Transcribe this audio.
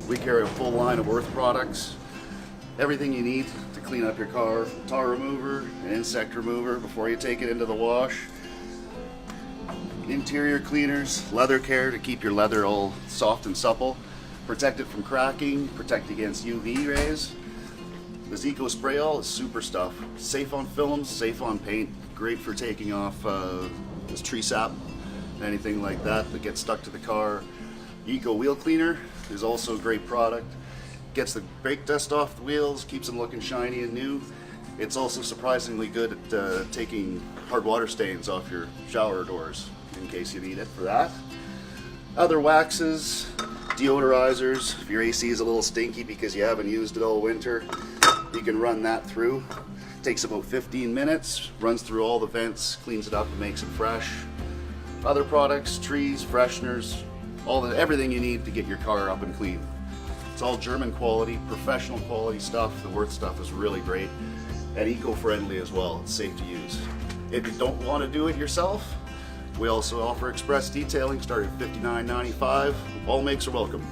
We carry a full line of WURTH products. Everything you need to clean up your car. Tar remover, an insect remover before you take it into the wash. Interior cleaners, leather care to keep your leather all soft and supple. Protect it from cracking, protect against UV rays. This Eco Spray All is super stuff. Safe on films, safe on paint. Great for taking off this tree sap, anything like that gets stuck to the car. Eco Wheel Cleaner is also a great product. Gets the brake dust off the wheels, keeps them looking shiny and new. It's also surprisingly good at taking hard water stains off your shower doors, in case you need it for that. Other waxes, deodorizers. If your AC is a little stinky because you haven't used it all winter, you can run that through. Takes about 15 minutes, runs through all the vents, cleans it up and makes it fresh. Other products, trees, fresheners, everything you need to get your car up and clean. It's all German quality, professional quality stuff. The WURTH stuff is really great and eco-friendly as well. It's safe to use. If you don't want to do it yourself, we also offer express detailing starting at $59.95. All makes are welcome.